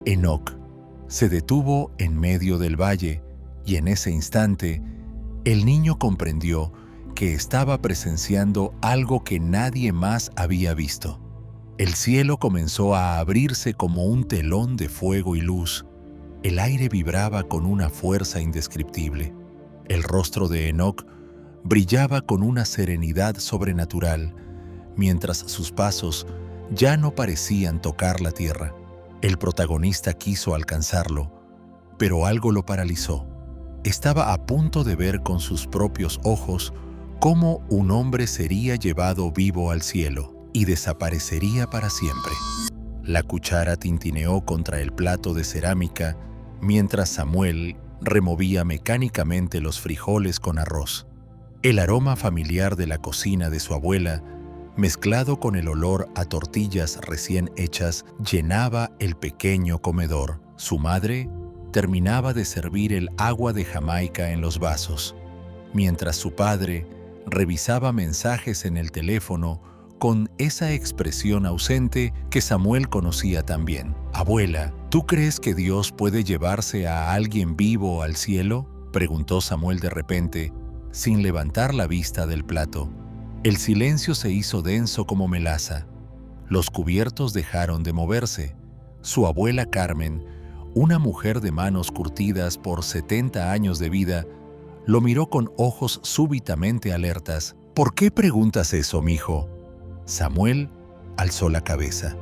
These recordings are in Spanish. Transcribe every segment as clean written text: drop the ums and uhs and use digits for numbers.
Enoc se detuvo en medio del valle y en ese instante el niño comprendió que estaba presenciando algo que nadie más había visto. El cielo comenzó a abrirse como un telón de fuego y luz. El aire vibraba con una fuerza indescriptible. El rostro de Enoc brillaba con una serenidad sobrenatural, mientras sus pasos ya no parecían tocar la tierra. El protagonista quiso alcanzarlo, pero algo lo paralizó. Estaba a punto de ver con sus propios ojos cómo un hombre sería llevado vivo al cielo y desaparecería para siempre. La cuchara tintineó contra el plato de cerámica mientras Samuel removía mecánicamente los frijoles con arroz. El aroma familiar de la cocina de su abuela, mezclado con el olor a tortillas recién hechas, llenaba el pequeño comedor. Su madre terminaba de servir el agua de Jamaica en los vasos, mientras su padre revisaba mensajes en el teléfono con esa expresión ausente que Samuel conocía tan bien. «Abuela, ¿tú crees que Dios puede llevarse a alguien vivo al cielo?», preguntó Samuel de repente, sin levantar la vista del plato. El silencio se hizo denso como melaza. Los cubiertos dejaron de moverse. Su abuela Carmen, una mujer de manos curtidas por 70 años de vida, lo miró con ojos súbitamente alertas. «¿Por qué preguntas eso, mijo?». Samuel alzó la cabeza.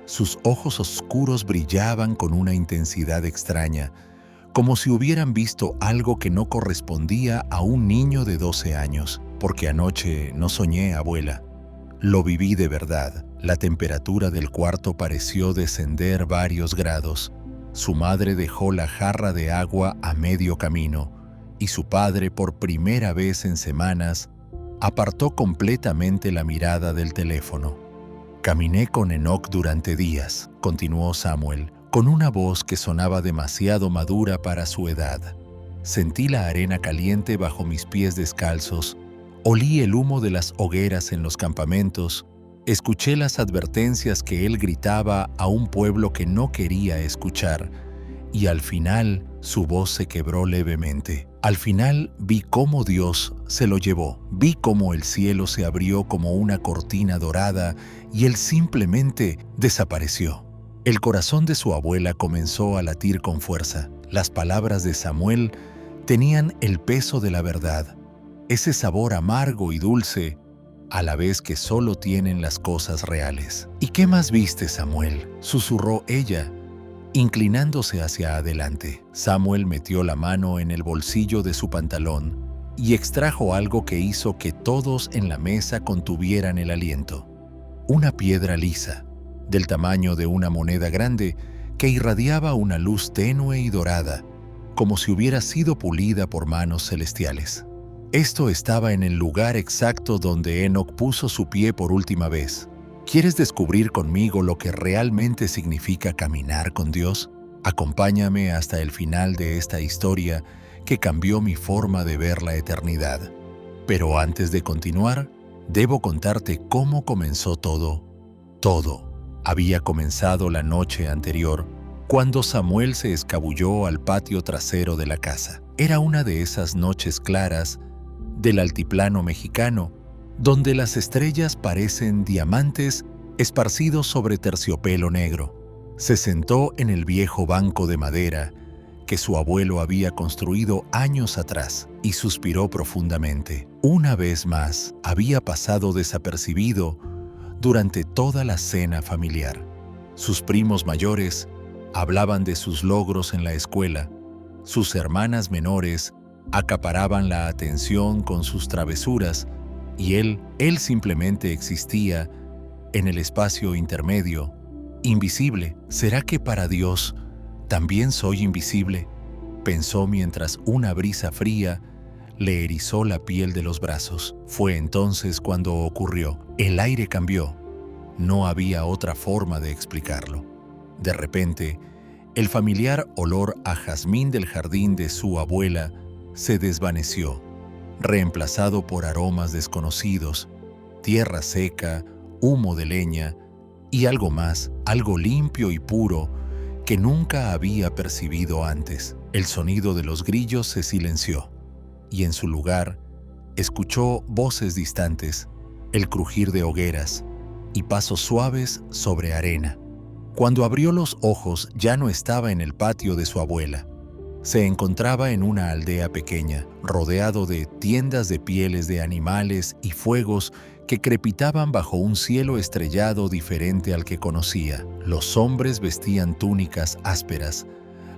Sus ojos oscuros brillaban con una intensidad extraña, como si hubieran visto algo que no correspondía a un niño de 12 años. «Porque anoche no soñé, abuela. Lo viví de verdad». La temperatura del cuarto pareció descender varios grados. Su madre dejó la jarra de agua a medio camino y su padre, por primera vez en semanas, apartó completamente la mirada del teléfono. «Caminé con Enoc durante días», continuó Samuel, con una voz que sonaba demasiado madura para su edad. «Sentí la arena caliente bajo mis pies descalzos, olí el humo de las hogueras en los campamentos, escuché las advertencias que él gritaba a un pueblo que no quería escuchar, y al final su voz se quebró levemente. Al final vi cómo Dios se lo llevó, vi cómo el cielo se abrió como una cortina dorada y él simplemente desapareció». El corazón de su abuela comenzó a latir con fuerza. Las palabras de Samuel tenían el peso de la verdad, ese sabor amargo y dulce, a la vez que solo tienen las cosas reales. «¿Y qué más viste, Samuel?», susurró ella, inclinándose hacia adelante. Samuel metió la mano en el bolsillo de su pantalón y extrajo algo que hizo que todos en la mesa contuvieran el aliento. Una piedra lisa, del tamaño de una moneda grande, que irradiaba una luz tenue y dorada, como si hubiera sido pulida por manos celestiales. Esto estaba en el lugar exacto donde Enoc puso su pie por última vez. ¿Quieres descubrir conmigo lo que realmente significa caminar con Dios? Acompáñame hasta el final de esta historia que cambió mi forma de ver la eternidad. Pero antes de continuar, debo contarte cómo comenzó todo. Todo había comenzado la noche anterior, cuando Samuel se escabulló al patio trasero de la casa. Era una de esas noches claras del altiplano mexicano, donde las estrellas parecen diamantes esparcidos sobre terciopelo negro. Se sentó en el viejo banco de madera que su abuelo había construido años atrás y suspiró profundamente. Una vez más, había pasado desapercibido durante toda la cena familiar. Sus primos mayores hablaban de sus logros en la escuela. Sus hermanas menores acaparaban la atención con sus travesuras y él simplemente existía en el espacio intermedio, invisible. ¿Será que para Dios también soy invisible?, pensó mientras una brisa fría le erizó la piel de los brazos. Fue entonces cuando ocurrió. El aire cambió. No había otra forma de explicarlo. De repente, el familiar olor a jazmín del jardín de su abuela se desvaneció, reemplazado por aromas desconocidos, tierra seca, humo de leña y algo más, algo limpio y puro, que nunca había percibido antes. El sonido de los grillos se silenció, y en su lugar escuchó voces distantes, el crujir de hogueras y pasos suaves sobre arena. Cuando abrió los ojos ya no estaba en el patio de su abuela. Se encontraba en una aldea pequeña, rodeado de tiendas de pieles de animales y fuegos que crepitaban bajo un cielo estrellado diferente al que conocía. Los hombres vestían túnicas ásperas,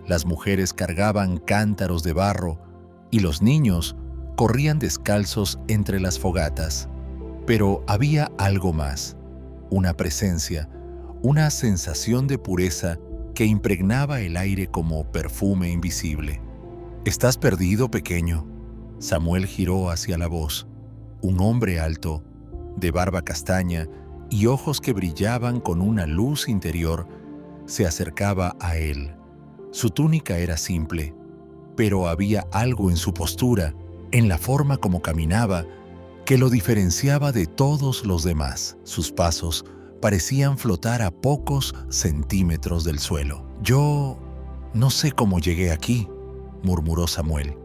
las mujeres cargaban cántaros de barro y los niños corrían descalzos entre las fogatas. Pero había algo más, una presencia, una sensación de pureza que impregnaba el aire como perfume invisible. «¿Estás perdido, pequeño?». Samuel giró hacia la voz. Un hombre alto, de barba castaña y ojos que brillaban con una luz interior, se acercaba a él. Su túnica era simple, pero había algo en su postura, en la forma como caminaba, que lo diferenciaba de todos los demás. Sus pasos parecían flotar a pocos centímetros del suelo. «Yo no sé cómo llegué aquí», murmuró Samuel.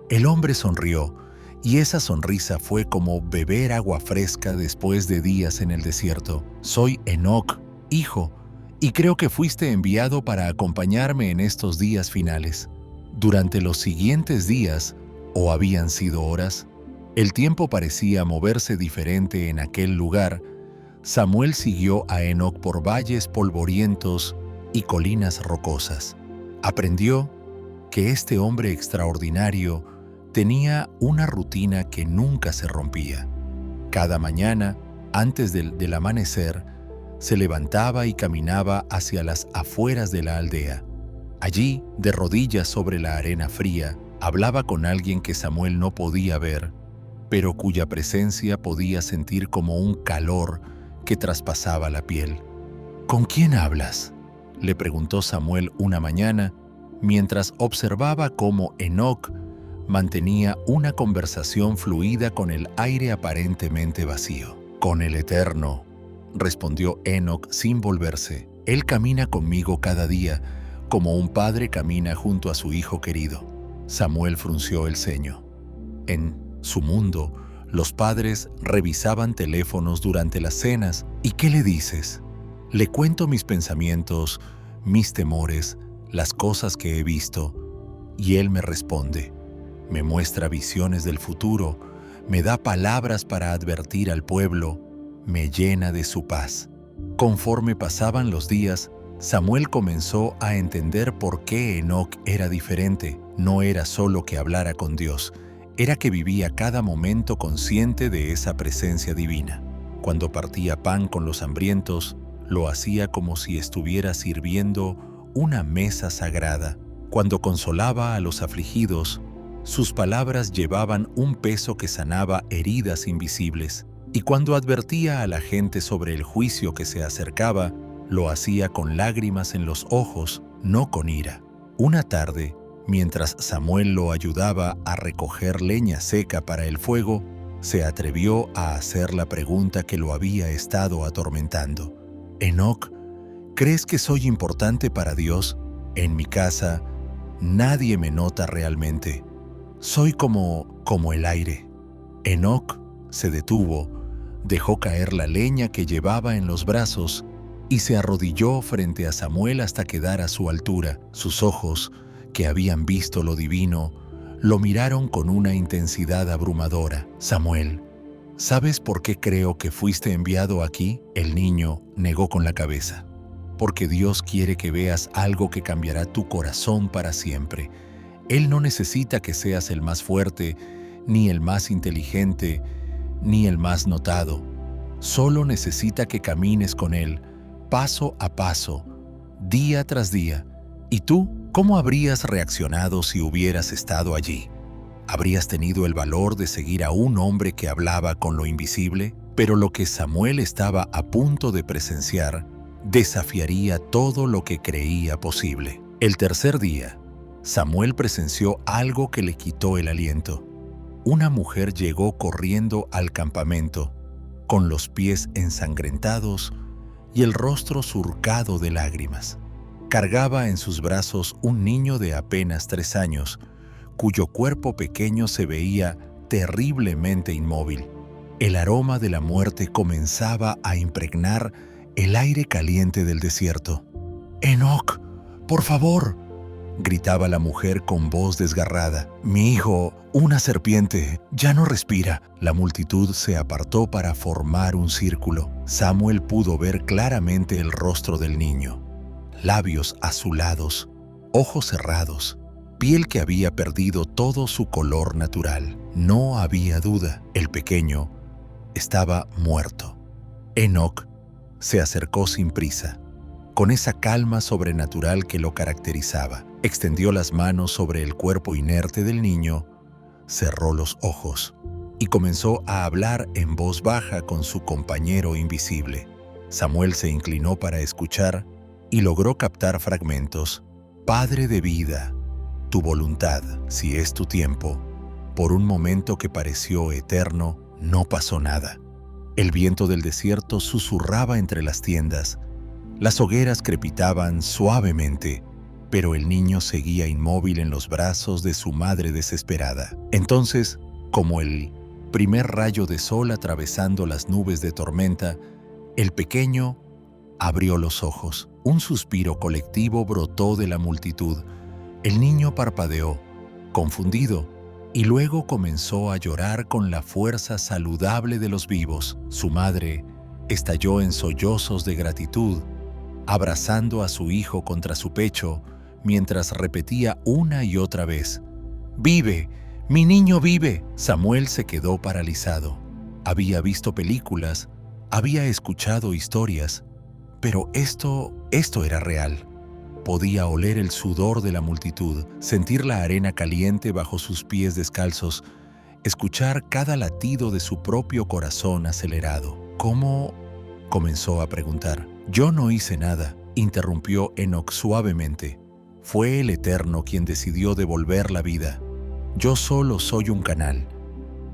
El hombre sonrió, y esa sonrisa fue como beber agua fresca después de días en el desierto. «Soy Enoc, hijo, y creo que fuiste enviado para acompañarme en estos días finales». Durante los siguientes días, o habían sido horas, el tiempo parecía moverse diferente en aquel lugar. Samuel siguió a Enoc por valles polvorientos y colinas rocosas. Aprendió que este hombre extraordinario tenía una rutina que nunca se rompía. Cada mañana, antes del amanecer, se levantaba y caminaba hacia las afueras de la aldea. Allí, de rodillas sobre la arena fría, hablaba con alguien que Samuel no podía ver, pero cuya presencia podía sentir como un calor que traspasaba la piel. «¿Con quién hablas?», le preguntó Samuel una mañana, mientras observaba cómo Enoc mantenía una conversación fluida con el aire aparentemente vacío. «Con el Eterno», respondió Enoc sin volverse. «Él camina conmigo cada día, como un padre camina junto a su hijo querido». Samuel frunció el ceño. En su mundo, los padres revisaban teléfonos durante las cenas. «¿Y qué le dices?». «Le cuento mis pensamientos, mis temores, las cosas que he visto». Y él me responde. Me muestra visiones del futuro, me da palabras para advertir al pueblo, me llena de su paz. Conforme pasaban los días, Samuel comenzó a entender por qué Enoc era diferente. No era solo que hablara con Dios, era que vivía cada momento consciente de esa presencia divina. Cuando partía pan con los hambrientos, lo hacía como si estuviera sirviendo una mesa sagrada. Cuando consolaba a los afligidos, sus palabras llevaban un peso que sanaba heridas invisibles. Y cuando advertía a la gente sobre el juicio que se acercaba, lo hacía con lágrimas en los ojos, no con ira. Una tarde, mientras Samuel lo ayudaba a recoger leña seca para el fuego, se atrevió a hacer la pregunta que lo había estado atormentando. «Enoc, ¿crees que soy importante para Dios? En mi casa, nadie me nota realmente. Soy como el aire». Enoc se detuvo, dejó caer la leña que llevaba en los brazos y se arrodilló frente a Samuel hasta quedar a su altura. Sus ojos, que habían visto lo divino, lo miraron con una intensidad abrumadora. «Samuel, ¿sabes por qué creo que fuiste enviado aquí?». El niño negó con la cabeza. «Porque Dios quiere que veas algo que cambiará tu corazón para siempre. Él no necesita que seas el más fuerte, ni el más inteligente, ni el más notado. Solo necesita que camines con Él, paso a paso, día tras día. ¿Y tú? ¿Cómo habrías reaccionado si hubieras estado allí? ¿Habrías tenido el valor de seguir a un hombre que hablaba con lo invisible? Pero lo que Samuel estaba a punto de presenciar desafiaría todo lo que creía posible. El tercer día, Samuel presenció algo que le quitó el aliento. Una mujer llegó corriendo al campamento, con los pies ensangrentados y el rostro surcado de lágrimas. Cargaba en sus brazos un niño de apenas 3 años, cuyo cuerpo pequeño se veía terriblemente inmóvil. El aroma de la muerte comenzaba a impregnar el aire caliente del desierto. «Enoc, por favor», gritaba la mujer con voz desgarrada. «Mi hijo, una serpiente, ya no respira». La multitud se apartó para formar un círculo. Samuel pudo ver claramente el rostro del niño. Labios azulados, ojos cerrados, piel que había perdido todo su color natural. No había duda, el pequeño estaba muerto. Enoc se acercó sin prisa, con esa calma sobrenatural que lo caracterizaba. Extendió las manos sobre el cuerpo inerte del niño, cerró los ojos y comenzó a hablar en voz baja con su compañero invisible. Samuel se inclinó para escuchar y logró captar fragmentos. «Padre de vida, tu voluntad, si es tu tiempo». Por un momento que pareció eterno, no pasó nada. El viento del desierto susurraba entre las tiendas. Las hogueras crepitaban suavemente, pero el niño seguía inmóvil en los brazos de su madre desesperada. Entonces, como el primer rayo de sol atravesando las nubes de tormenta, el pequeño abrió los ojos. Un suspiro colectivo brotó de la multitud. El niño parpadeó, confundido, y luego comenzó a llorar con la fuerza saludable de los vivos. Su madre estalló en sollozos de gratitud, abrazando a su hijo contra su pecho, mientras repetía una y otra vez: «¡Vive! ¡Mi niño vive!». Samuel se quedó paralizado. Había visto películas, había escuchado historias, pero esto era real. Podía oler el sudor de la multitud, sentir la arena caliente bajo sus pies descalzos, escuchar cada latido de su propio corazón acelerado. «¿Cómo?», comenzó a preguntar. «Yo no hice nada», interrumpió Enoc suavemente. «Fue el Eterno quien decidió devolver la vida. Yo solo soy un canal».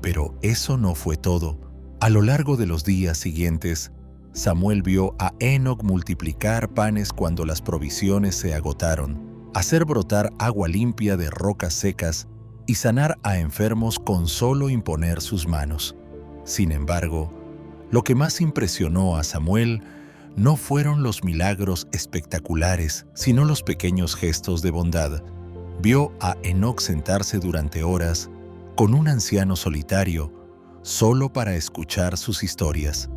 Pero eso no fue todo. A lo largo de los días siguientes, Samuel vio a Enoc multiplicar panes cuando las provisiones se agotaron, hacer brotar agua limpia de rocas secas y sanar a enfermos con solo imponer sus manos. Sin embargo, lo que más impresionó a Samuel no fueron los milagros espectaculares, sino los pequeños gestos de bondad. Vio a Enoc sentarse durante horas con un anciano solitario, solo para escuchar sus historias.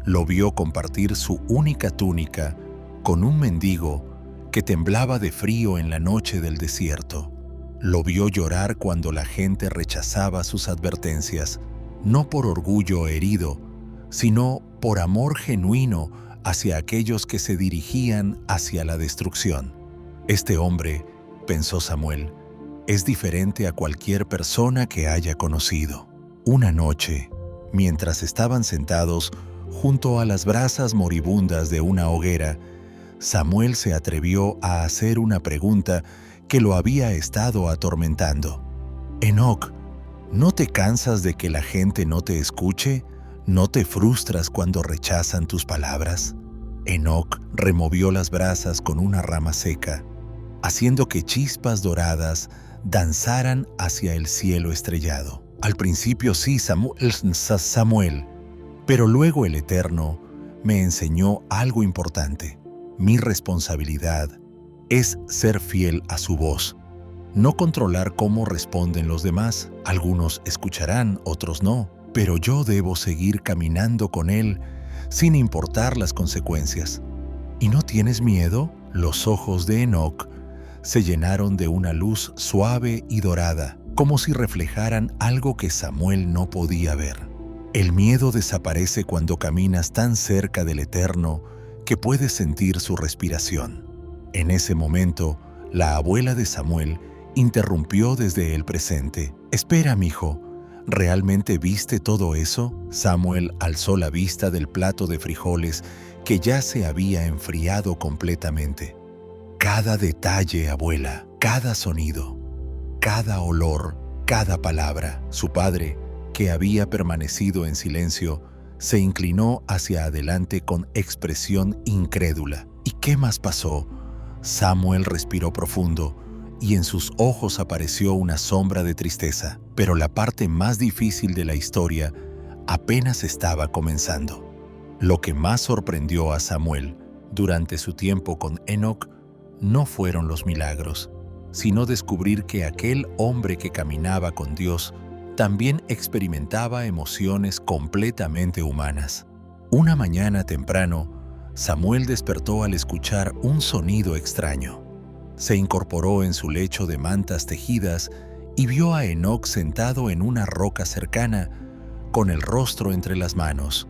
Lo vio compartir su única túnica con un mendigo que temblaba de frío en la noche del desierto. Lo vio llorar cuando la gente rechazaba sus advertencias, no por orgullo herido, sino por amor genuino hacia aquellos que se dirigían hacia la destrucción. Este hombre, pensó Samuel, es diferente a cualquier persona que haya conocido. Una noche, mientras estaban sentados junto a las brasas moribundas de una hoguera, Samuel se atrevió a hacer una pregunta que lo había estado atormentando. «Enoc, ¿no te cansas de que la gente no te escuche? ¿No te frustras cuando rechazan tus palabras?». Enoc removió las brasas con una rama seca, haciendo que chispas doradas danzaran hacia el cielo estrellado. «Al principio sí, Samuel, pero luego el Eterno me enseñó algo importante. Mi responsabilidad es ser fiel a su voz, no controlar cómo responden los demás. Algunos escucharán, otros no, pero yo debo seguir caminando con Él sin importar las consecuencias». «¿Y no tienes miedo?». Los ojos de Enoc se llenaron de una luz suave y dorada, como si reflejaran algo que Samuel no podía ver. «El miedo desaparece cuando caminas tan cerca del Eterno que puedes sentir su respiración». En ese momento, la abuela de Samuel interrumpió desde el presente. «Espera, mijo, ¿realmente viste todo eso?». Samuel alzó la vista del plato de frijoles que ya se había enfriado completamente. «Cada detalle, abuela, cada sonido, cada olor, cada palabra». Su padre, que había permanecido en silencio, se inclinó hacia adelante con expresión incrédula. «¿Y qué más pasó?». Samuel respiró profundo y en sus ojos apareció una sombra de tristeza, pero la parte más difícil de la historia apenas estaba comenzando. Lo que más sorprendió a Samuel durante su tiempo con Enoc no fueron los milagros, sino descubrir que aquel hombre que caminaba con Dios también experimentaba emociones completamente humanas. Una mañana temprano, Samuel despertó al escuchar un sonido extraño. Se incorporó en su lecho de mantas tejidas y vio a Enoc sentado en una roca cercana, con el rostro entre las manos.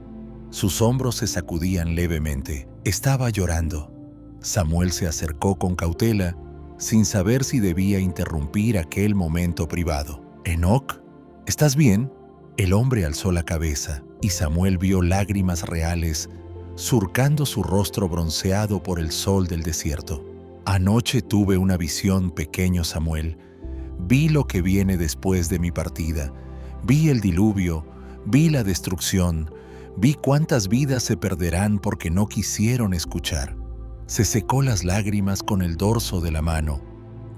Sus hombros se sacudían levemente. Estaba llorando. Samuel se acercó con cautela, sin saber si debía interrumpir aquel momento privado. «Enoc, ¿estás bien?». El hombre alzó la cabeza y Samuel vio lágrimas reales surcando su rostro bronceado por el sol del desierto. «Anoche tuve una visión, pequeño Samuel. Vi lo que viene después de mi partida. Vi el diluvio, vi la destrucción, vi cuántas vidas se perderán porque no quisieron escuchar». Se secó las lágrimas con el dorso de la mano,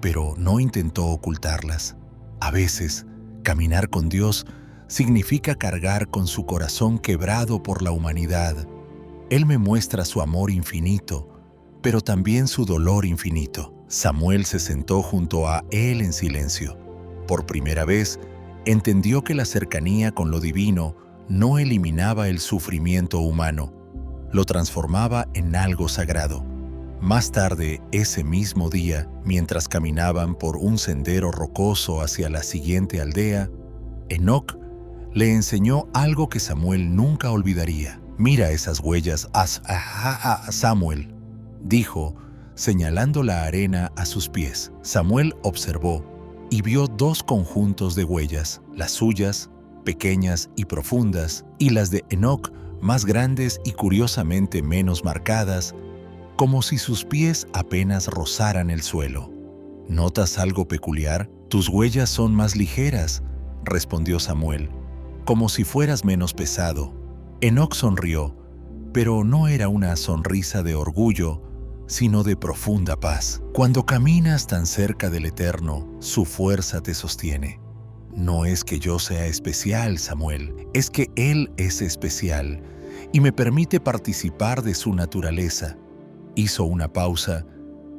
pero no intentó ocultarlas. A veces, caminar con Dios significa cargar con su corazón quebrado por la humanidad. Él me muestra su amor infinito, pero también su dolor infinito. Samuel se sentó junto a él en silencio. Por primera vez, entendió que la cercanía con lo divino no eliminaba el sufrimiento humano, lo transformaba en algo sagrado. Más tarde, ese mismo día, mientras caminaban por un sendero rocoso hacia la siguiente aldea, Enoc le enseñó algo que Samuel nunca olvidaría. «Mira esas huellas, Samuel», dijo, señalando la arena a sus pies. Samuel observó y vio dos conjuntos de huellas, las suyas, pequeñas y profundas, y las de Enoc, más grandes y curiosamente menos marcadas, como si sus pies apenas rozaran el suelo. «¿Notas algo peculiar? Tus huellas son más ligeras», respondió Samuel, «como si fueras menos pesado». Enoc sonrió, pero no era una sonrisa de orgullo, sino de profunda paz. «Cuando caminas tan cerca del Eterno, su fuerza te sostiene. No es que yo sea especial, Samuel, es que Él es especial y me permite participar de su naturaleza». Hizo una pausa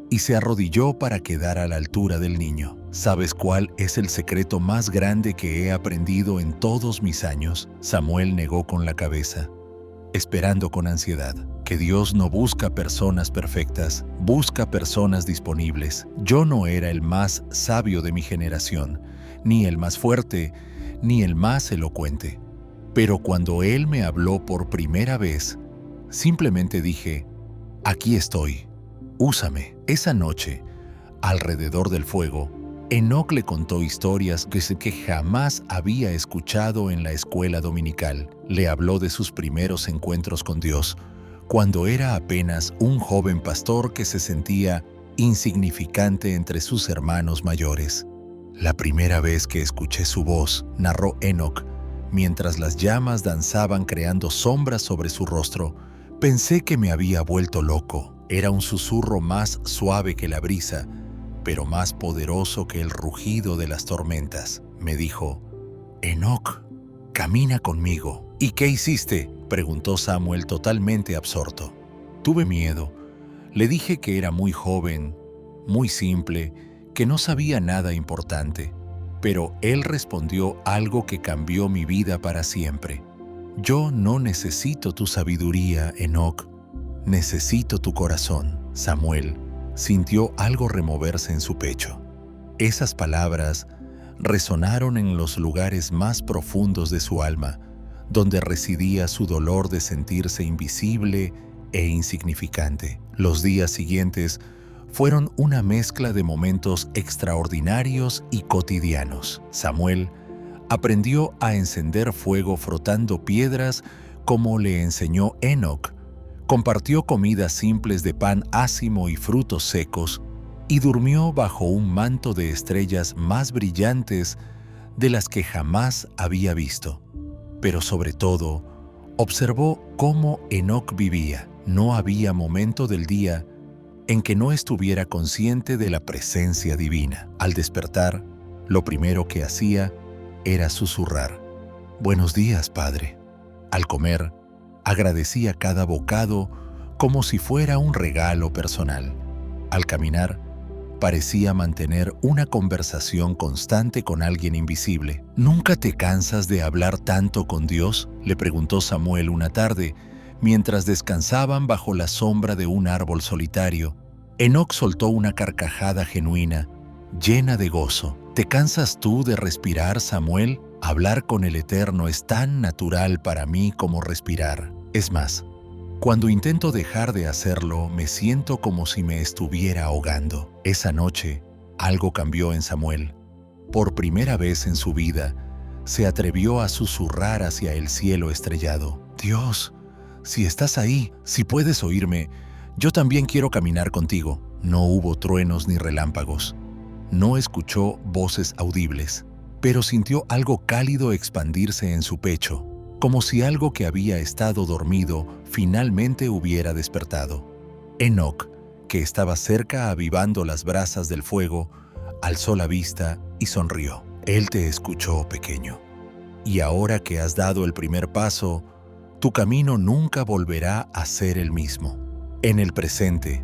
y se arrodilló para quedar a la altura del niño. «¿Sabes cuál es el secreto más grande que he aprendido en todos mis años?». Samuel negó con la cabeza, esperando con ansiedad. «Que Dios no busca personas perfectas, busca personas disponibles. Yo no era el más sabio de mi generación, ni el más fuerte, ni el más elocuente. Pero cuando Él me habló por primera vez, simplemente dije, aquí estoy, úsame». Esa noche, alrededor del fuego, Enoc le contó historias que jamás había escuchado en la escuela dominical. Le habló de sus primeros encuentros con Dios, cuando era apenas un joven pastor que se sentía insignificante entre sus hermanos mayores. «La primera vez que escuché su voz», narró Enoc, mientras las llamas danzaban creando sombras sobre su rostro, «pensé que me había vuelto loco». Era un susurro más suave que la brisa, pero más poderoso que el rugido de las tormentas. Me dijo, «Enoc, camina conmigo». «¿Y qué hiciste?», preguntó Samuel totalmente absorto. «Tuve miedo. Le dije que era muy joven, muy simple, que no sabía nada importante. Pero él respondió algo que cambió mi vida para siempre. Yo no necesito tu sabiduría, Enoc. Necesito tu corazón». Samuel sintió algo removerse en su pecho. Esas palabras resonaron en los lugares más profundos de su alma, donde residía su dolor de sentirse invisible e insignificante. Los días siguientes fueron una mezcla de momentos extraordinarios y cotidianos. Samuel aprendió a encender fuego frotando piedras como le enseñó Enoc. Compartió comidas simples de pan ácimo y frutos secos y durmió bajo un manto de estrellas más brillantes de las que jamás había visto. Pero sobre todo, observó cómo Enoc vivía. No había momento del día en que no estuviera consciente de la presencia divina. Al despertar, lo primero que hacía era susurrar: «Buenos días, Padre». Al comer, agradecía cada bocado como si fuera un regalo personal. Al caminar, parecía mantener una conversación constante con alguien invisible. «¿Nunca te cansas de hablar tanto con Dios?», le preguntó Samuel una tarde, mientras descansaban bajo la sombra de un árbol solitario. Enoc soltó una carcajada genuina, llena de gozo. «¿Te cansas tú de respirar, Samuel? Hablar con el Eterno es tan natural para mí como respirar. Es más, cuando intento dejar de hacerlo, me siento como si me estuviera ahogando». Esa noche, algo cambió en Samuel. Por primera vez en su vida, se atrevió a susurrar hacia el cielo estrellado: «Dios, si estás ahí, si puedes oírme, yo también quiero caminar contigo». No hubo truenos ni relámpagos. No escuchó voces audibles, pero sintió algo cálido expandirse en su pecho, como si algo que había estado dormido finalmente hubiera despertado. Enoc, que estaba cerca avivando las brasas del fuego, alzó la vista y sonrió. «Él te escuchó, pequeño. Y ahora que has dado el primer paso, tu camino nunca volverá a ser el mismo». En el presente,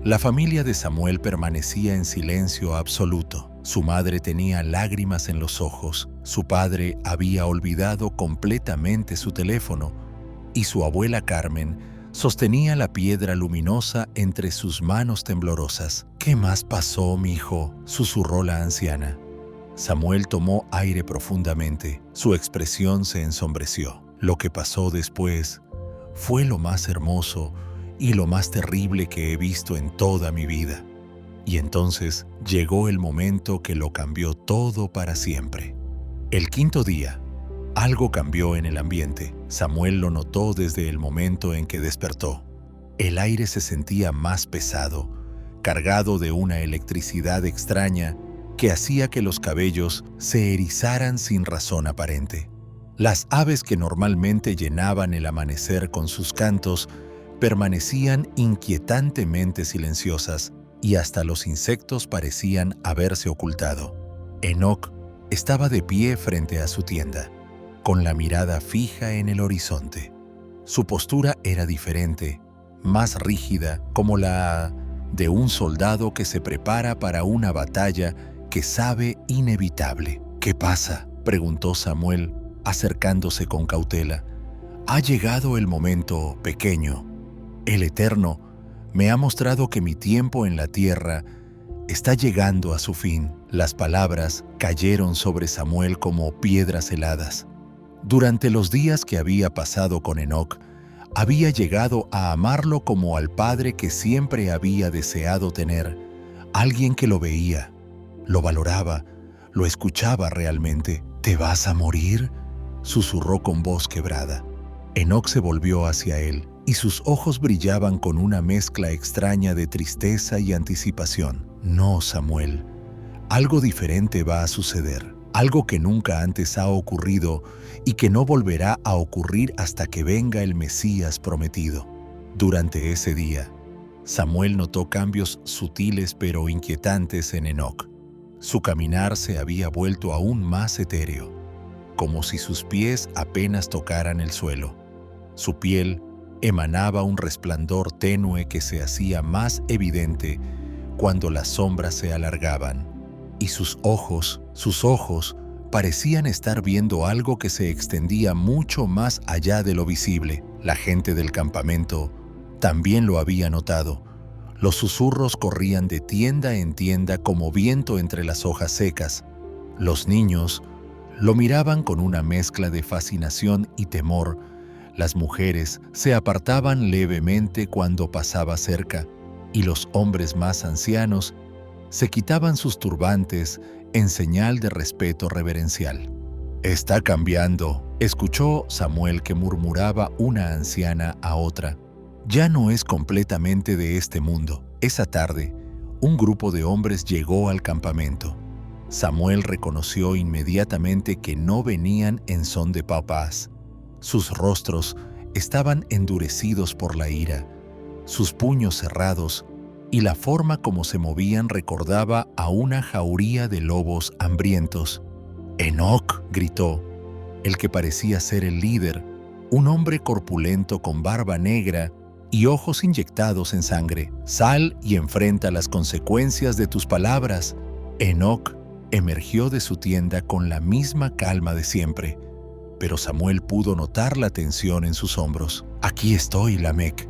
la familia de Samuel permanecía en silencio absoluto. Su madre tenía lágrimas en los ojos, su padre había olvidado completamente su teléfono y su abuela Carmen sostenía la piedra luminosa entre sus manos temblorosas. «¿Qué más pasó, mijo?», susurró la anciana. Samuel tomó aire profundamente. Su expresión se ensombreció. «Lo que pasó después fue lo más hermoso y lo más terrible que he visto en toda mi vida». Y entonces llegó el momento que lo cambió todo para siempre. El quinto día, algo cambió en el ambiente. Samuel lo notó desde el momento en que despertó. El aire se sentía más pesado, cargado de una electricidad extraña que hacía que los cabellos se erizaran sin razón aparente. Las aves que normalmente llenaban el amanecer con sus cantos permanecían inquietantemente silenciosas y hasta los insectos parecían haberse ocultado. Enoc estaba de pie frente a su tienda, con la mirada fija en el horizonte. Su postura era diferente, más rígida, como la de un soldado que se prepara para una batalla que sabe inevitable. «¿Qué pasa?», preguntó Samuel, acercándose con cautela. «Ha llegado el momento, pequeño. El Eterno me ha mostrado que mi tiempo en la tierra está llegando a su fin». Las palabras cayeron sobre Samuel como piedras heladas. Durante los días que había pasado con Enoc, había llegado a amarlo como al padre que siempre había deseado tener, alguien que lo veía, lo valoraba, lo escuchaba realmente. «¿Te vas a morir?», susurró con voz quebrada. Enoc se volvió hacia él y sus ojos brillaban con una mezcla extraña de tristeza y anticipación. «No, Samuel, algo diferente va a suceder, algo que nunca antes ha ocurrido y que no volverá a ocurrir hasta que venga el Mesías prometido». Durante ese día, Samuel notó cambios sutiles pero inquietantes en Enoc. Su caminar se había vuelto aún más etéreo, como si sus pies apenas tocaran el suelo. Su piel emanaba un resplandor tenue que se hacía más evidente cuando las sombras se alargaban, y sus ojos parecían estar viendo algo que se extendía mucho más allá de lo visible. La gente del campamento también lo había notado. Los susurros corrían de tienda en tienda como viento entre las hojas secas. Los niños lo miraban con una mezcla de fascinación y temor. Las mujeres se apartaban levemente cuando pasaba cerca, y los hombres más ancianos se quitaban sus turbantes en señal de respeto reverencial. «Está cambiando», escuchó Samuel que murmuraba una anciana a otra. «Ya no es completamente de este mundo». Esa tarde, un grupo de hombres llegó al campamento. Samuel reconoció inmediatamente que no venían en son de paz. Sus rostros estaban endurecidos por la ira, sus puños cerrados y la forma como se movían recordaba a una jauría de lobos hambrientos. «¡Enoc!», gritó, el que parecía ser el líder, un hombre corpulento con barba negra y ojos inyectados en sangre. «Sal y enfrenta las consecuencias de tus palabras». Enoc emergió de su tienda con la misma calma de siempre, pero Samuel pudo notar la tensión en sus hombros. «Aquí estoy, Lamec.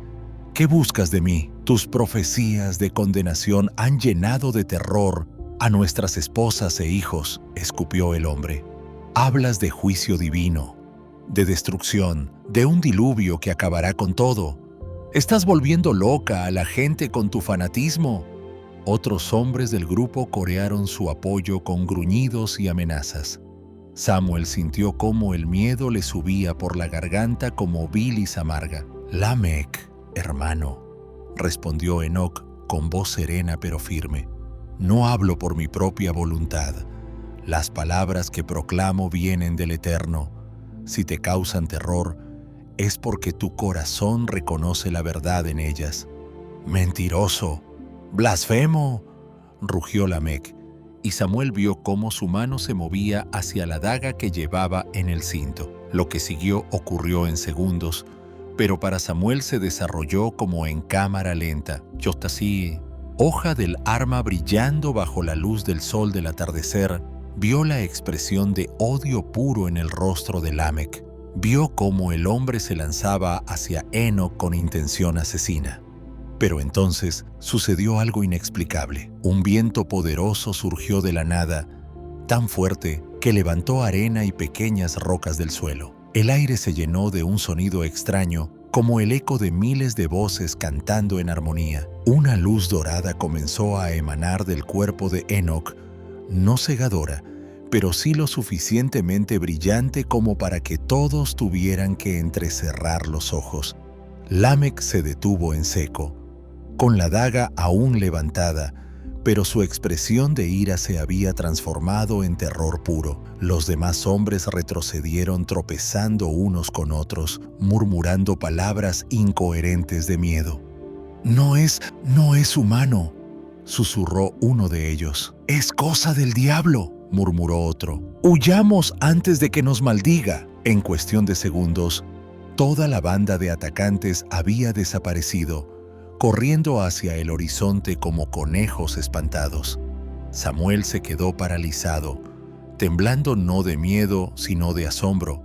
¿Qué buscas de mí? Tus profecías de condenación han llenado de terror a nuestras esposas e hijos», escupió el hombre. «Hablas de juicio divino, de destrucción, de un diluvio que acabará con todo. Estás volviendo loca a la gente con tu fanatismo». Otros hombres del grupo corearon su apoyo con gruñidos y amenazas. Samuel sintió cómo el miedo le subía por la garganta como bilis amarga. «Lamec, hermano», respondió Enoc con voz serena pero firme. «No hablo por mi propia voluntad. Las palabras que proclamo vienen del Eterno. Si te causan terror, es porque tu corazón reconoce la verdad en ellas». «¡Mentiroso! ¡Blasfemo!», rugió Lamec, y Samuel vio cómo su mano se movía hacia la daga que llevaba en el cinto. Lo que siguió ocurrió en segundos, pero para Samuel se desarrolló como en cámara lenta. Yotasí, hoja del arma brillando bajo la luz del sol del atardecer, vio la expresión de odio puro en el rostro de Lamec. Vio cómo el hombre se lanzaba hacia Enoc con intención asesina. Pero entonces sucedió algo inexplicable. Un viento poderoso surgió de la nada, tan fuerte que levantó arena y pequeñas rocas del suelo. El aire se llenó de un sonido extraño, como el eco de miles de voces cantando en armonía. Una luz dorada comenzó a emanar del cuerpo de Enoc, no cegadora, pero sí lo suficientemente brillante como para que todos tuvieran que entrecerrar los ojos. Lamec se detuvo en seco, con la daga aún levantada, pero su expresión de ira se había transformado en terror puro. Los demás hombres retrocedieron tropezando unos con otros, murmurando palabras incoherentes de miedo. No es humano», susurró uno de ellos. «Es cosa del diablo», murmuró otro. «Huyamos antes de que nos maldiga». En cuestión de segundos, toda la banda de atacantes había desaparecido, corriendo hacia el horizonte como conejos espantados. Samuel se quedó paralizado, temblando no de miedo, sino de asombro.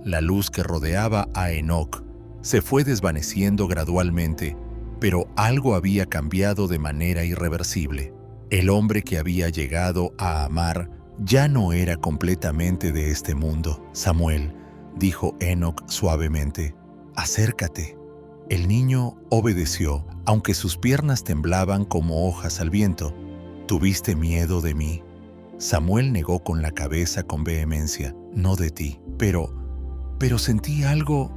La luz que rodeaba a Enoc se fue desvaneciendo gradualmente, pero algo había cambiado de manera irreversible. El hombre que había llegado a amar ya no era completamente de este mundo. «Samuel», dijo Enoc suavemente, «acércate». El niño obedeció, aunque sus piernas temblaban como hojas al viento. «¿Tuviste miedo de mí?». Samuel negó con la cabeza con vehemencia. «No de ti, pero sentí algo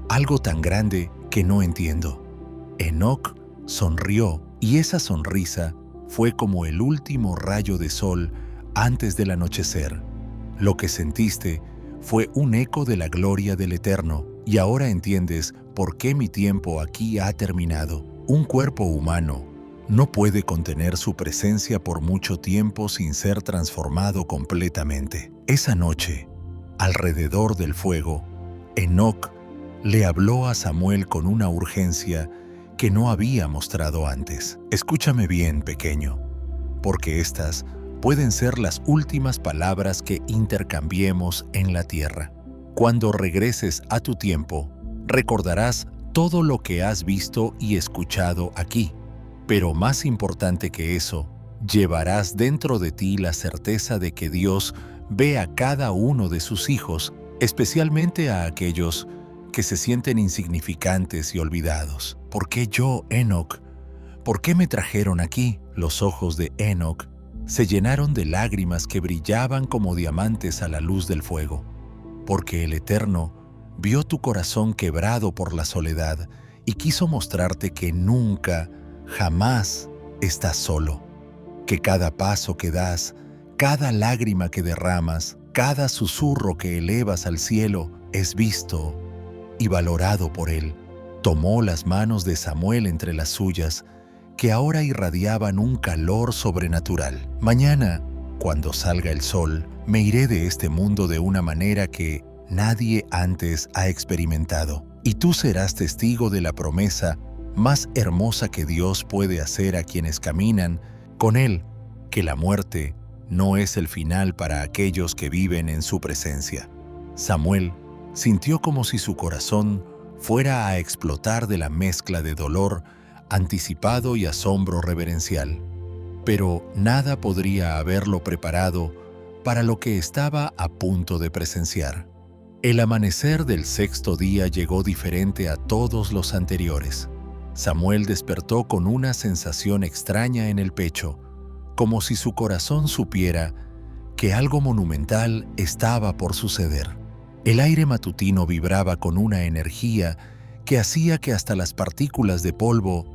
tan grande que no entiendo». Enoc sonrió, y esa sonrisa fue como el último rayo de sol antes del anochecer. «Lo que sentiste fue un eco de la gloria del Eterno, y ahora entiendes por qué mi tiempo aquí ha terminado. Un cuerpo humano no puede contener su presencia por mucho tiempo sin ser transformado completamente». Esa noche, alrededor del fuego, Enoc le habló a Samuel con una urgencia que no había mostrado antes. «Escúchame bien, pequeño, porque estas pueden ser las últimas palabras que intercambiemos en la tierra. Cuando regreses a tu tiempo, recordarás todo lo que has visto y escuchado aquí. Pero más importante que eso, llevarás dentro de ti la certeza de que Dios ve a cada uno de sus hijos, especialmente a aquellos que se sienten insignificantes y olvidados. ¿Por qué yo, Enoc? ¿Por qué me trajeron aquí?». Los ojos de Enoc se llenaron de lágrimas que brillaban como diamantes a la luz del fuego. «Porque el Eterno vio tu corazón quebrado por la soledad y quiso mostrarte que nunca, jamás estás solo, que cada paso que das, cada lágrima que derramas, cada susurro que elevas al cielo es visto y valorado por Él». Tomó las manos de Samuel entre las suyas que ahora irradiaban un calor sobrenatural. Mañana, cuando salga el sol, me iré de este mundo de una manera que nadie antes ha experimentado, y tú serás testigo de la promesa más hermosa que Dios puede hacer a quienes caminan con Él, que la muerte no es el final para aquellos que viven en su presencia. Samuel sintió como si su corazón fuera a explotar de la mezcla de dolor anticipado y asombro reverencial, pero nada podría haberlo preparado para lo que estaba a punto de presenciar. El amanecer del sexto día llegó diferente a todos los anteriores. Samuel despertó con una sensación extraña en el pecho, como si su corazón supiera que algo monumental estaba por suceder. El aire matutino vibraba con una energía que hacía que hasta las partículas de polvo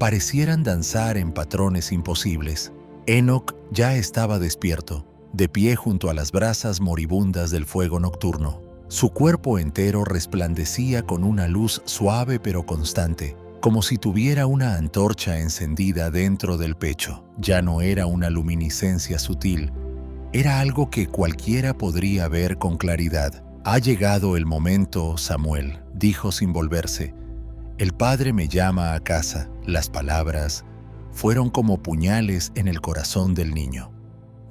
parecieran danzar en patrones imposibles. Enoc ya estaba despierto, de pie junto a las brasas moribundas del fuego nocturno. Su cuerpo entero resplandecía con una luz suave pero constante, como si tuviera una antorcha encendida dentro del pecho. Ya no era una luminiscencia sutil, era algo que cualquiera podría ver con claridad. «Ha llegado el momento, Samuel», dijo sin volverse. «El Padre me llama a casa». Las palabras fueron como puñales en el corazón del niño.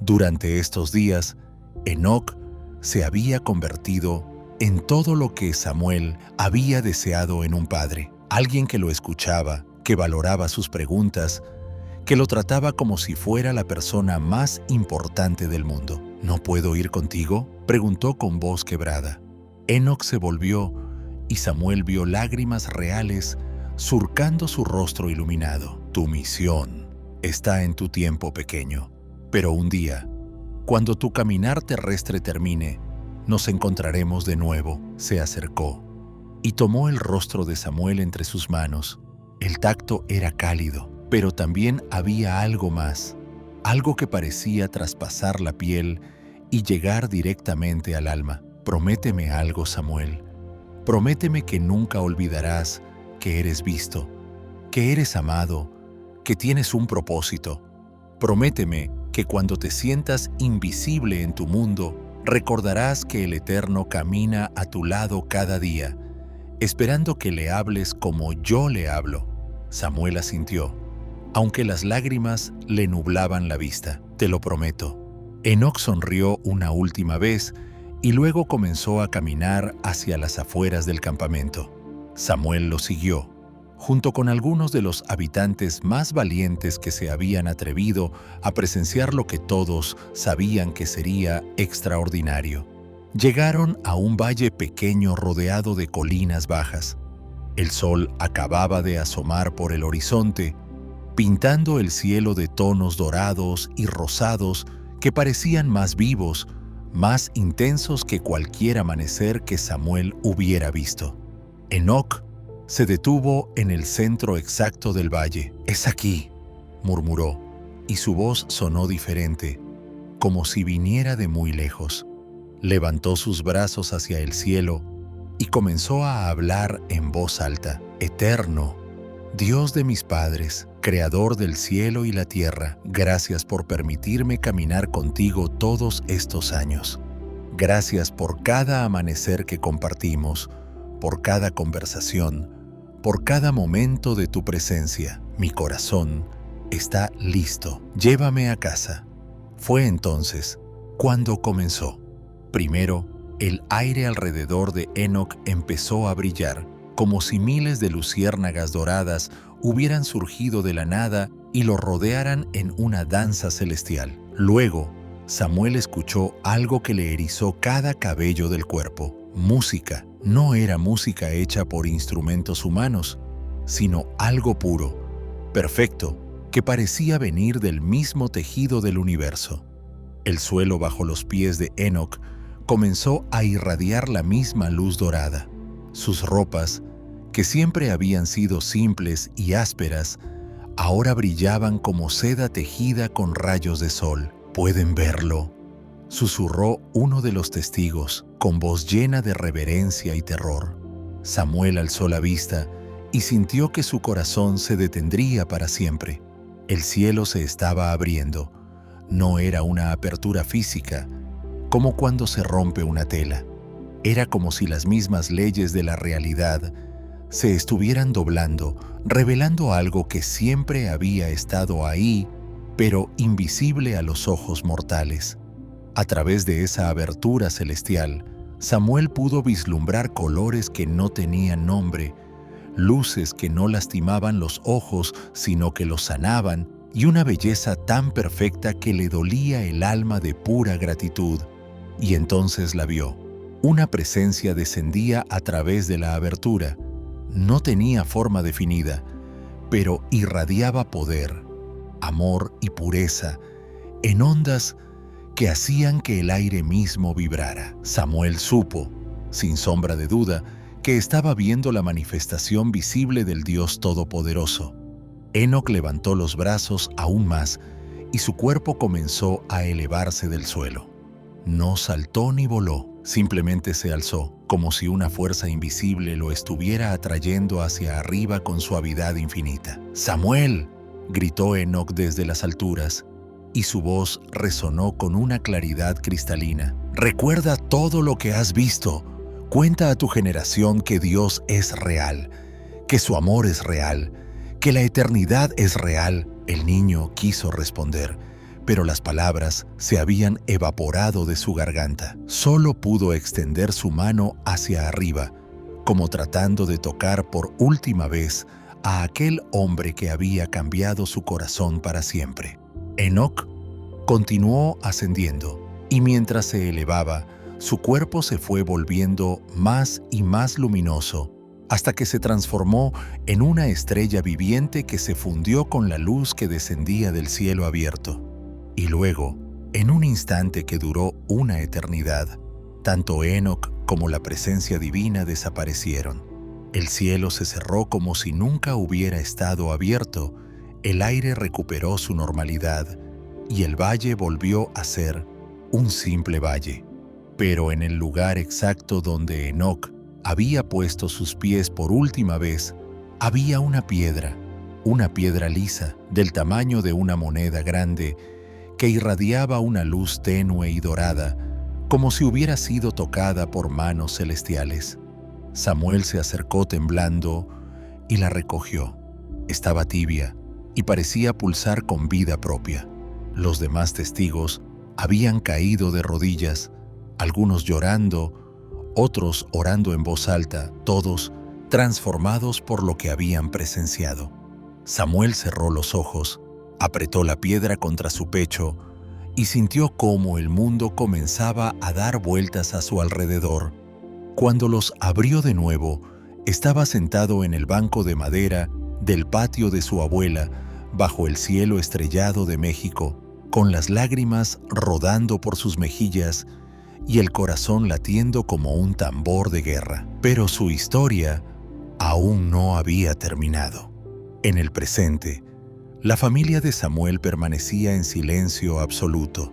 Durante estos días, Enoc se había convertido en todo lo que Samuel había deseado en un padre. Alguien que lo escuchaba, que valoraba sus preguntas, que lo trataba como si fuera la persona más importante del mundo. «¿No puedo ir contigo?», preguntó con voz quebrada. Enoc se volvió y Samuel vio lágrimas reales surcando su rostro iluminado. «Tu misión está en tu tiempo pequeño, pero un día, cuando tu caminar terrestre termine, nos encontraremos de nuevo». Se acercó y tomó el rostro de Samuel entre sus manos. El tacto era cálido, pero también había algo más, algo que parecía traspasar la piel y llegar directamente al alma. «Prométeme algo, Samuel. Prométeme que nunca olvidarás que eres visto, que eres amado, que tienes un propósito. Prométeme que cuando te sientas invisible en tu mundo, recordarás que el Eterno camina a tu lado cada día, esperando que le hables como yo le hablo». Samuel asintió, aunque las lágrimas le nublaban la vista. «Te lo prometo». Enoc sonrió una última vez y luego comenzó a caminar hacia las afueras del campamento. Samuel lo siguió, junto con algunos de los habitantes más valientes que se habían atrevido a presenciar lo que todos sabían que sería extraordinario. Llegaron a un valle pequeño rodeado de colinas bajas. El sol acababa de asomar por el horizonte, pintando el cielo de tonos dorados y rosados que parecían más vivos, más intensos que cualquier amanecer que Samuel hubiera visto. Enoc se detuvo en el centro exacto del valle. «Es aquí», murmuró, y su voz sonó diferente, como si viniera de muy lejos. Levantó sus brazos hacia el cielo y comenzó a hablar en voz alta. «Eterno, Dios de mis padres, Creador del cielo y la tierra, gracias por permitirme caminar contigo todos estos años. Gracias por cada amanecer que compartimos, por cada conversación, por cada momento de tu presencia. Mi corazón está listo. Llévame a casa». Fue entonces cuando comenzó. Primero, el aire alrededor de Enoc empezó a brillar, como si miles de luciérnagas doradas hubieran surgido de la nada y lo rodearan en una danza celestial. Luego, Samuel escuchó algo que le erizó cada cabello del cuerpo. Música. No era música hecha por instrumentos humanos, sino algo puro, perfecto, que parecía venir del mismo tejido del universo. El suelo bajo los pies de Enoc comenzó a irradiar la misma luz dorada. Sus ropas, que siempre habían sido simples y ásperas, ahora brillaban como seda tejida con rayos de sol. «¿Pueden verlo?», susurró uno de los testigos, con voz llena de reverencia y terror. Samuel alzó la vista y sintió que su corazón se detendría para siempre. El cielo se estaba abriendo. No era una apertura física, como cuando se rompe una tela. Era como si las mismas leyes de la realidad se estuvieran doblando, revelando algo que siempre había estado ahí, pero invisible a los ojos mortales. A través de esa abertura celestial, Samuel pudo vislumbrar colores que no tenían nombre, luces que no lastimaban los ojos, sino que los sanaban, y una belleza tan perfecta que le dolía el alma de pura gratitud. Y entonces la vio. Una presencia descendía a través de la abertura. No tenía forma definida, pero irradiaba poder, amor y pureza en ondas que hacían que el aire mismo vibrara. Samuel supo, sin sombra de duda, que estaba viendo la manifestación visible del Dios Todopoderoso. Enoc levantó los brazos aún más y su cuerpo comenzó a elevarse del suelo. No saltó ni voló, simplemente se alzó, como si una fuerza invisible lo estuviera atrayendo hacia arriba con suavidad infinita. ¡Samuel!, gritó Enoc desde las alturas, y su voz resonó con una claridad cristalina. «Recuerda todo lo que has visto. Cuenta a tu generación que Dios es real, que su amor es real, que la eternidad es real». El niño quiso responder, pero las palabras se habían evaporado de su garganta. Solo pudo extender su mano hacia arriba, como tratando de tocar por última vez a aquel hombre que había cambiado su corazón para siempre. Enoc continuó ascendiendo, y mientras se elevaba, su cuerpo se fue volviendo más y más luminoso, hasta que se transformó en una estrella viviente que se fundió con la luz que descendía del cielo abierto. Y luego, en un instante que duró una eternidad, tanto Enoc como la presencia divina desaparecieron. El cielo se cerró como si nunca hubiera estado abierto, el aire recuperó su normalidad y el valle volvió a ser un simple valle. Pero en el lugar exacto donde Enoc había puesto sus pies por última vez, había una piedra lisa, del tamaño de una moneda grande, que irradiaba una luz tenue y dorada, como si hubiera sido tocada por manos celestiales. Samuel se acercó temblando y la recogió. Estaba tibia y parecía pulsar con vida propia. Los demás testigos habían caído de rodillas, algunos llorando, otros orando en voz alta, todos transformados por lo que habían presenciado. Samuel cerró los ojos, apretó la piedra contra su pecho y sintió cómo el mundo comenzaba a dar vueltas a su alrededor. Cuando los abrió de nuevo, estaba sentado en el banco de madera del patio de su abuela, bajo el cielo estrellado de México, con las lágrimas rodando por sus mejillas y el corazón latiendo como un tambor de guerra. Pero su historia aún no había terminado. En el presente, la familia de Samuel permanecía en silencio absoluto.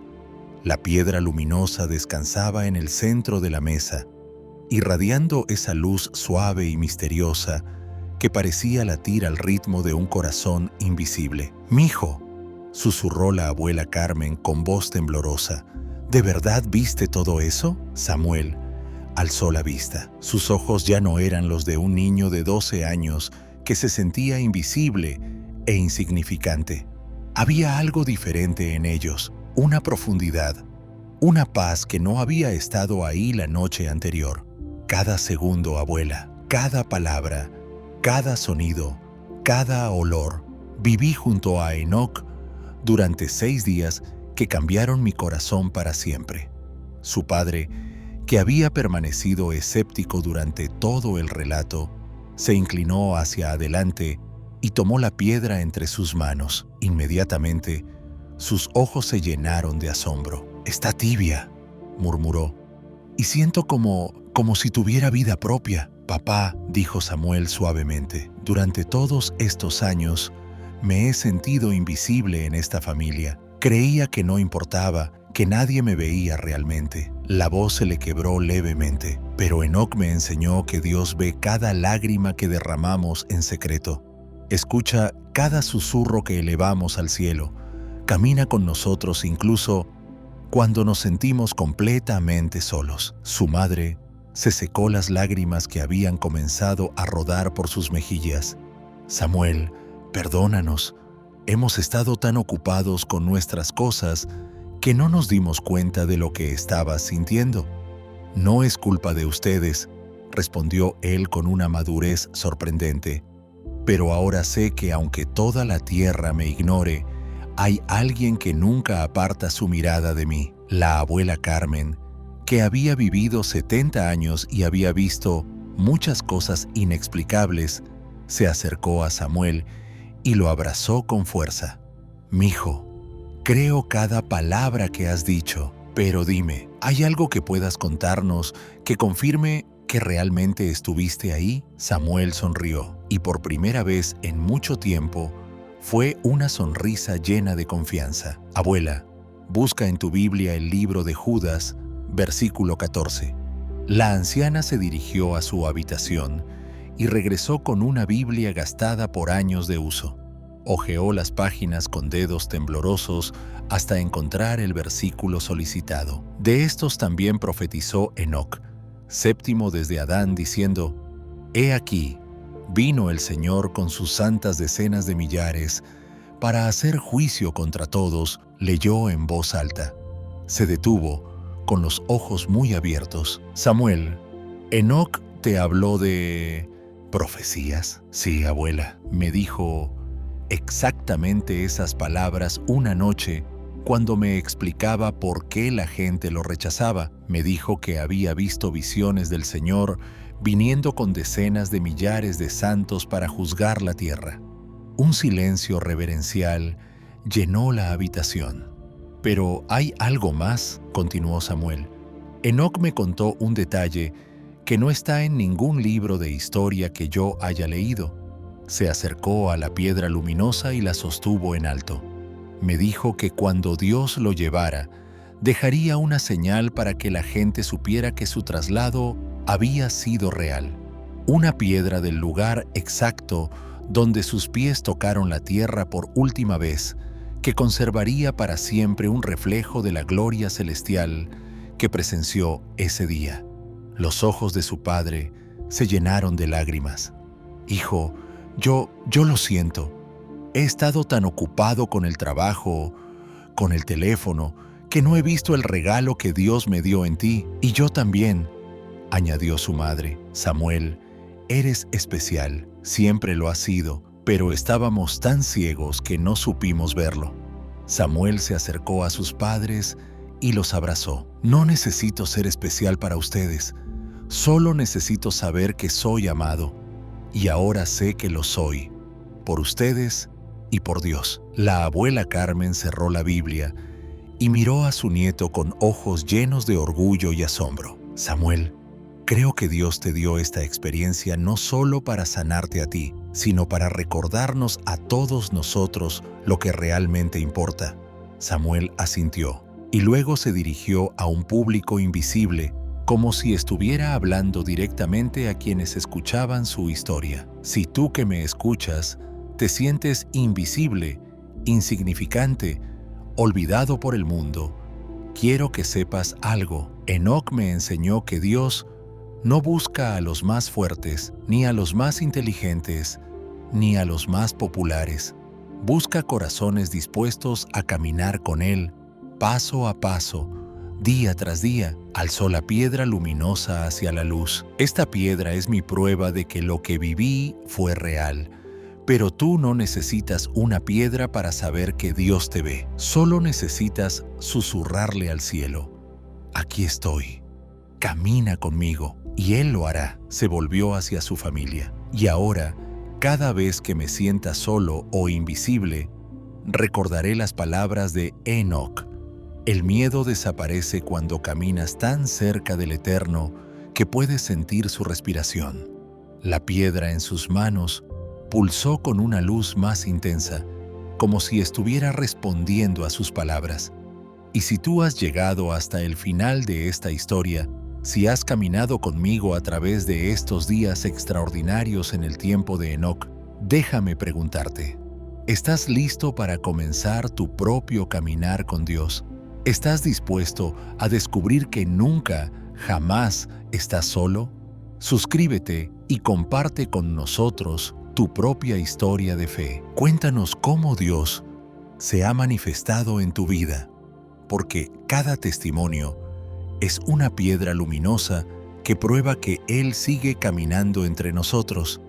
La piedra luminosa descansaba en el centro de la mesa, irradiando esa luz suave y misteriosa que parecía latir al ritmo de un corazón invisible. «Mijo», susurró la abuela Carmen con voz temblorosa, «¿de verdad viste todo eso?» Samuel alzó la vista. Sus ojos ya no eran los de un niño de 12 años que se sentía invisible e insignificante. Había algo diferente en ellos, una profundidad, una paz que no había estado ahí la noche anterior. Cada segundo, abuela, cada palabra, cada sonido, cada olor. Viví junto a Enoc durante 6 días que cambiaron mi corazón para siempre. Su padre, que había permanecido escéptico durante todo el relato, se inclinó hacia adelante y tomó la piedra entre sus manos. Inmediatamente, sus ojos se llenaron de asombro. «Está tibia», murmuró, «y siento como si tuviera vida propia». «Papá», dijo Samuel suavemente, «durante todos estos años me he sentido invisible en esta familia. Creía que no importaba, que nadie me veía realmente. La voz se le quebró levemente, pero Enoc me enseñó que Dios ve cada lágrima que derramamos en secreto. Escucha cada susurro que elevamos al cielo. Camina con nosotros incluso cuando nos sentimos completamente solos. Su madre se secó las lágrimas que habían comenzado a rodar por sus mejillas. Samuel, perdónanos. Hemos estado tan ocupados con nuestras cosas que no nos dimos cuenta de lo que estabas sintiendo. No es culpa de ustedes, respondió él con una madurez sorprendente. Pero ahora sé que aunque toda la tierra me ignore, hay alguien que nunca aparta su mirada de mí. La abuela Carmen, que había vivido 70 años y había visto muchas cosas inexplicables, se acercó a Samuel y lo abrazó con fuerza. «Mijo, creo cada palabra que has dicho, pero dime, ¿hay algo que puedas contarnos que confirme que realmente estuviste ahí?» Samuel sonrió, y por primera vez en mucho tiempo fue una sonrisa llena de confianza. «Abuela, busca en tu Biblia el libro de Judas, versículo 14. La anciana se dirigió a su habitación y regresó con una Biblia gastada por años de uso. Hojeó las páginas con dedos temblorosos hasta encontrar el versículo solicitado. De estos también profetizó Enoc, séptimo desde Adán, diciendo: «He aquí, vino el Señor con sus santas decenas de millares para hacer juicio contra todos», leyó en voz alta. Se detuvo, con los ojos muy abiertos. «Samuel, Enoc te habló de profecías». «Sí, abuela», me dijo exactamente esas palabras una noche cuando me explicaba por qué la gente lo rechazaba. Me dijo que había visto visiones del Señor viniendo con decenas de millares de santos para juzgar la tierra. Un silencio reverencial llenó la habitación. «Pero hay algo más», continuó Samuel. «Enoc me contó un detalle que no está en ningún libro de historia que yo haya leído». Se acercó a la piedra luminosa y la sostuvo en alto. Me dijo que cuando Dios lo llevara, dejaría una señal para que la gente supiera que su traslado había sido real. Una piedra del lugar exacto donde sus pies tocaron la tierra por última vez, que conservaría para siempre un reflejo de la gloria celestial que presenció ese día. Los ojos de su padre se llenaron de lágrimas. «Hijo, yo lo siento. He estado tan ocupado con el trabajo, con el teléfono, que no he visto el regalo que Dios me dio en ti. Y yo también», añadió su madre. «Samuel, eres especial, siempre lo has sido, pero estábamos tan ciegos que no supimos verlo». Samuel se acercó a sus padres y los abrazó. «No necesito ser especial para ustedes, solo necesito saber que soy amado. Y ahora sé que lo soy, por ustedes y por Dios». La abuela Carmen cerró la Biblia y miró a su nieto con ojos llenos de orgullo y asombro. «Samuel, creo que Dios te dio esta experiencia no solo para sanarte a ti, sino para recordarnos a todos nosotros lo que realmente importa». Samuel asintió y luego se dirigió a un público invisible, como si estuviera hablando directamente a quienes escuchaban su historia. «Si tú que me escuchas te sientes invisible, insignificante, olvidado por el mundo, quiero que sepas algo. Enoc me enseñó que Dios no busca a los más fuertes, ni a los más inteligentes, ni a los más populares. Busca corazones dispuestos a caminar con Él, paso a paso, día tras día». Alzó la piedra luminosa hacia la luz. «Esta piedra es mi prueba de que lo que viví fue real. Pero tú no necesitas una piedra para saber que Dios te ve. Solo necesitas susurrarle al cielo: aquí estoy, camina conmigo, y Él lo hará». Se volvió hacia su familia. «Y ahora, cada vez que me sienta solo o invisible, recordaré las palabras de Enoc. El miedo desaparece cuando caminas tan cerca del Eterno que puedes sentir su respiración». La piedra en sus manos pulsó con una luz más intensa, como si estuviera respondiendo a sus palabras. Y si tú has llegado hasta el final de esta historia, si has caminado conmigo a través de estos días extraordinarios en el tiempo de Enoc, déjame preguntarte, ¿estás listo para comenzar tu propio caminar con Dios? ¿Estás dispuesto a descubrir que nunca, jamás estás solo? Suscríbete y comparte con nosotros tu propia historia de fe. Cuéntanos cómo Dios se ha manifestado en tu vida, porque cada testimonio es una piedra luminosa que prueba que Él sigue caminando entre nosotros.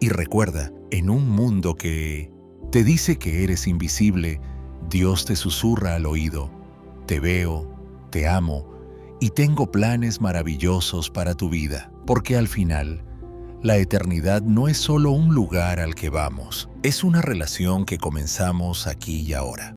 Y recuerda, en un mundo que te dice que eres invisible, Dios te susurra al oído: te veo, te amo y tengo planes maravillosos para tu vida. Porque al final, la eternidad no es solo un lugar al que vamos, es una relación que comenzamos aquí y ahora.